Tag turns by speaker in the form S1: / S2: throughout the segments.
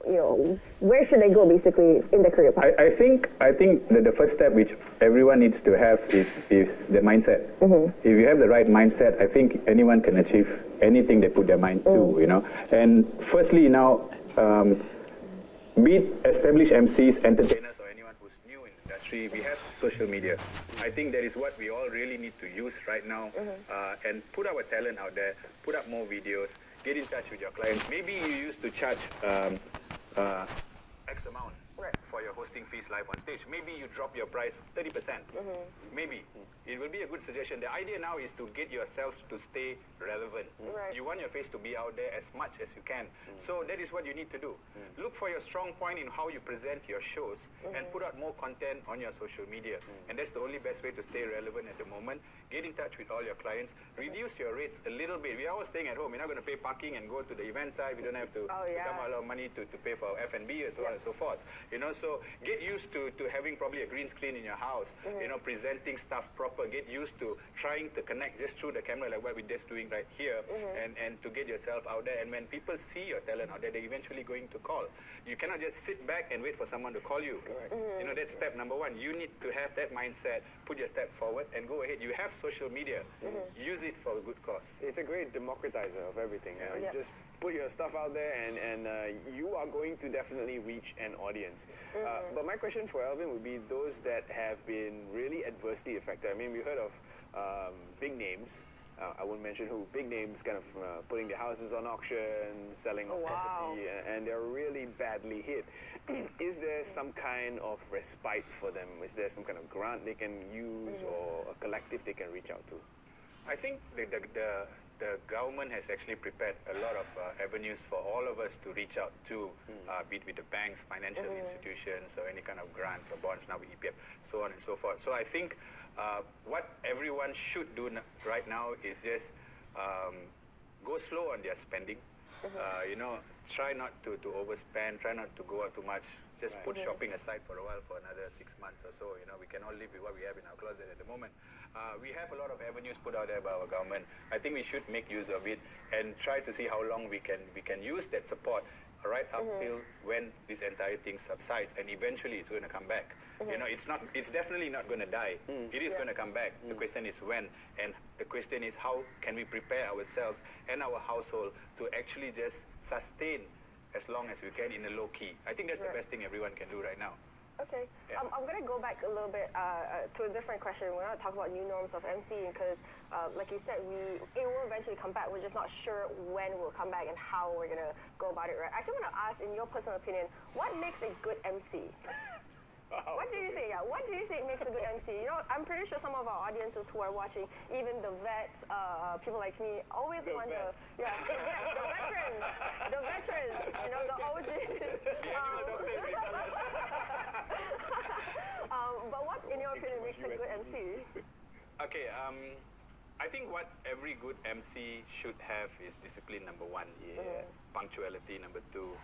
S1: where should they go basically in their career path?
S2: I think that the first step which everyone needs to have is the mindset. If you have the right mindset, I think anyone can achieve anything they put their mind to, And firstly now, be it established MCs, entertainers, or anyone who's new in the industry, we have social media. I think that is what we all really need to use right now, and put our talent out there, put up more videos, get in touch with your clients. Maybe you used to charge X amount for your hosting fees live on stage. Maybe you drop your price 30%. Maybe. It will be a good suggestion. The idea now is to get yourself to stay relevant. You want your face to be out there as much as you can. So that is what you need to do. Look for your strong point in how you present your shows and put out more content on your social media. And that's the only best way to stay relevant at the moment. Get in touch with all your clients. Reduce your rates a little bit. We are all staying at home. We're not going to pay parking and go to the event side. We don't have to come out a lot of money to pay for our F&B and so on and so forth. So get used to having probably a green screen in your house, presenting stuff proper. Get used to trying to connect just through the camera like what we're just doing right here, and to get yourself out there. And when people see your talent out there, they're eventually going to call. You cannot just sit back and wait for someone to call you. That's step number one. You need to have that mindset, put your step forward and go ahead. You have social media. Use it for a good cause.
S3: It's a great democratizer of everything. You just put your stuff out there and you are going to definitely reach an audience. But my question for Alvin would be those that have been really adversely affected. I mean, we heard of big names. I won't mention who. Big names kind of putting their houses on auction, selling off property, and they're really badly hit. Is there some kind of respite for them? Is there some kind of grant they can use or a collective they can reach out to?
S2: I think the government has actually prepared a lot of avenues for all of us to reach out to, be it with the banks, financial institutions, or any kind of grants or bonds now with EPF, so on and so forth. So I think what everyone should do right now is just go slow on their spending. Try not to overspend, try not to go out too much. Just put shopping aside for a while, for another 6 months or so. We can all live with what we have in our closet at the moment. We have a lot of avenues put out there by our government. I think we should make use of it and try to see how long we can use that support right up till when this entire thing subsides, and eventually it's going to come back. It's definitely not going to die. It is going to come back. The question is when, and the question is how can we prepare ourselves and our household to actually just sustain as long as we can in a low key. I think that's the best thing everyone can do right now.
S1: Okay. I'm going to go back a little bit to a different question. We're not talking about new norms of MCing because, like you said, it will eventually come back. We're just not sure when we'll come back and how we're going to go about it, right? I actually want to ask, in your personal opinion, what makes a good MC? What do you think? What do you think makes a good MC? I'm pretty sure some of our audiences who are watching, even the vets, people like me, always wonder. The veterans, the OGs. But what, in your opinion, makes a good MC?
S2: Okay, I think what every good MC should have is discipline, number one. Punctuality, number two.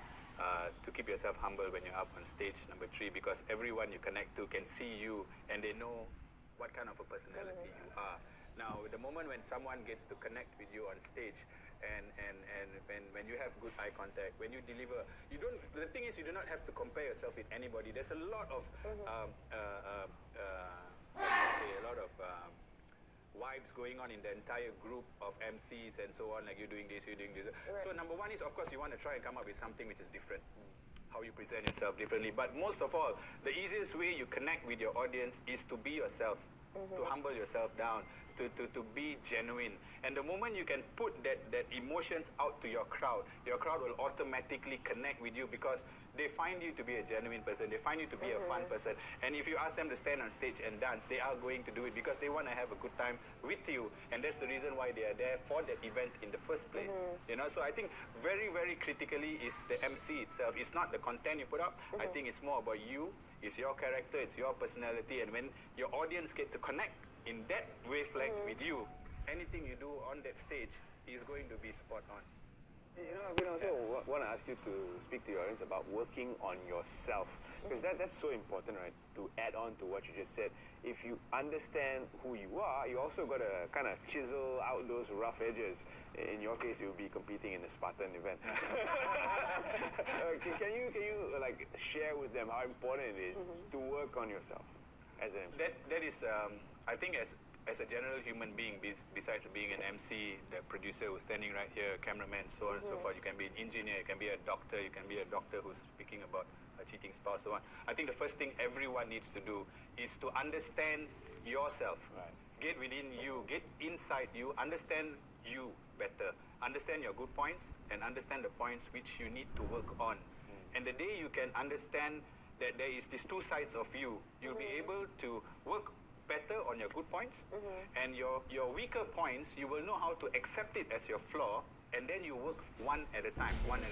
S2: To keep yourself humble when you're up on stage, number three, because everyone you connect to can see you and they know what kind of a personality you are. Now, the moment when someone gets to connect with you on stage and when you have good eye contact, when you deliver, the thing is you do not have to compare yourself with anybody. There's a lot of vibes going on in the entire group of MCs and so on, like you're doing this. So number one is, of course, you want to try and come up with something which is different, how you present yourself differently. But most of all, the easiest way you connect with your audience is to be yourself, to humble yourself down, to be genuine. And the moment you can put that emotions out to your crowd will automatically connect with you because they find you to be a genuine person. They find you to be a fun person. And if you ask them to stand on stage and dance, they are going to do it because they want to have a good time with you. And that's the reason why they are there for that event in the first place. So I think very, very critically is the MC itself. It's not the content you put up. I think it's more about you. It's your character. It's your personality. And when your audience get to connect in that wavelength with you, anything you do on that stage is going to be spot on.
S3: I also want to ask you to speak to your audience about working on yourself, because that's so important, right? To add on to what you just said, if you understand who you are, you also got to kind of chisel out those rough edges. In your case, you'll be competing in the Spartan event. Can you like share with them how important it is to work on yourself as an MC?
S2: That is, I think as a general human being, besides being an MC, the producer who's standing right here, cameraman, so on and so forth, you can be an engineer, you can be a doctor, you can be a doctor who's speaking about a cheating spouse, so on. I think the first thing everyone needs to do is to understand yourself.
S3: Right.
S2: Get within you, get inside you, understand you better, understand your good points and understand the points which you need to work on. And the day you can understand that there is these two sides of you, you'll be able to work better on your good points, and your weaker points, you will know how to accept it as your flaw, and then you work one at a time, and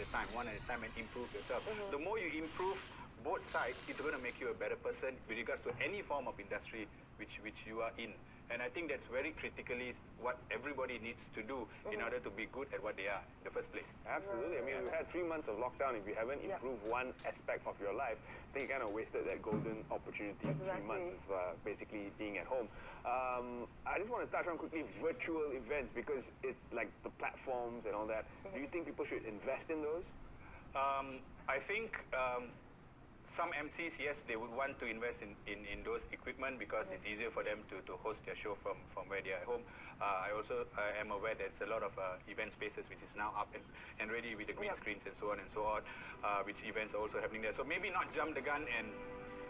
S2: improve yourself. The more you improve both sides, it's going to make you a better person with regards to any form of industry which you are in. And I think that's very critically what everybody needs to do in order to be good at what they are in the first place.
S3: Absolutely. I mean, we've had 3 months of lockdown. If you haven't improved one aspect of your life, I think you kind of wasted that golden opportunity. 3 months of basically being at home. I just want to touch on quickly virtual events, because it's like the platforms and all that. Do you think people should invest in those?
S2: I think some MCs, yes, they would want to invest in those equipment because it's easier for them to host their show from where they are at home. I also am aware that there's a lot of event spaces which is now up and ready with the green screens and so on, which events are also happening there. So maybe not jump the gun and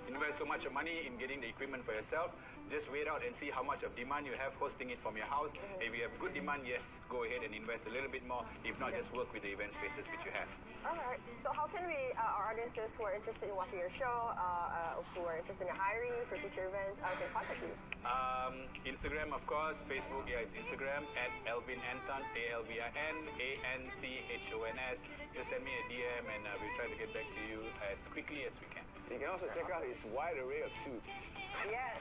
S2: invest so much money in getting the equipment for yourself. Just wait out and see how much of demand you have hosting it from your house. If you have good demand, yes, go ahead and invest a little bit more. If not, just work with the event spaces which you have.
S1: All right. So how can we, our audiences who are interested in watching your show, who are interested in hiring for future events, can contact you?
S2: Instagram, of course. Facebook, it's Instagram at Alvin Antons, ALVIN ANTHONS. Just send me a DM and we'll try to get back to you as quickly as we can.
S3: You can also check out his wide array of suits.
S1: Yes.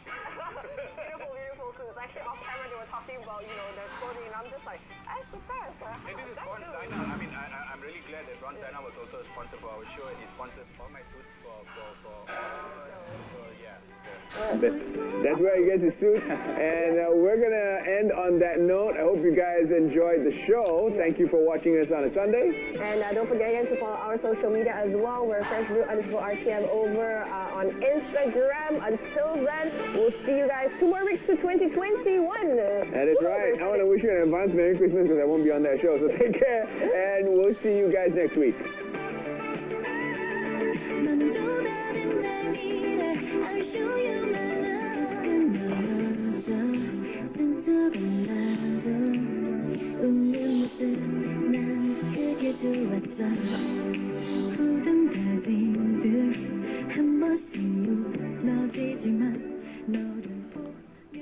S1: beautiful suits. Actually, off camera, they were talking about, their clothing, and I'm just like, I'm surprised.
S2: And this is Ron Zaina. I mean, I'm really glad that Ron Zaina was also a sponsor for our show, and he sponsors all my suits for so yeah.
S3: That's where he gets his suits. And we're going to end on that note. I hope you guys enjoyed the show. Thank you for watching us on a Sunday.
S1: And don't forget again to follow our social media as well. We're FreshBrew_RTM over on Instagram. Until then, we'll see you guys 2 more weeks to 2021.
S3: That is right. I want to wish you an advance Merry Christmas because I won't be on that show. So take care, and we'll see you guys next week.
S4: I'll show you my love. 상처가 나도 웃는 모습 난 그게 좋았어. 굳은 다짐들 한 번씩 무너지지만 너를 보면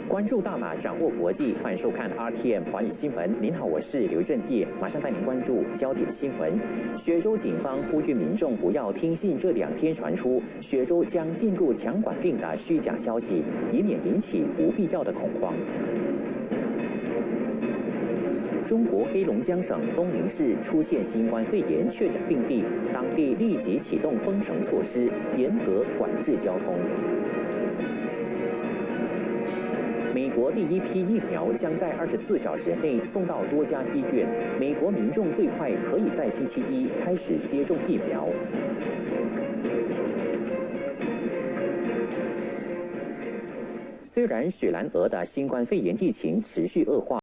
S5: 关注大马，掌握国际，欢迎收看 RTM 华语新闻。您好，我是刘正业，马上带您关注焦点新闻。雪州警方呼吁民众不要听信这2天传出雪州将进入强管令的虚假消息，以免引起不必要的恐慌。中国黑龙江省东宁市出现新冠肺炎确诊病例，当地立即启动封城措施，严格管制交通。美国第一批疫苗将在24小时内送到多家医院，美国民众最快可以在星期一开始接种疫苗。虽然雪兰莪的新冠肺炎疫情持续恶化。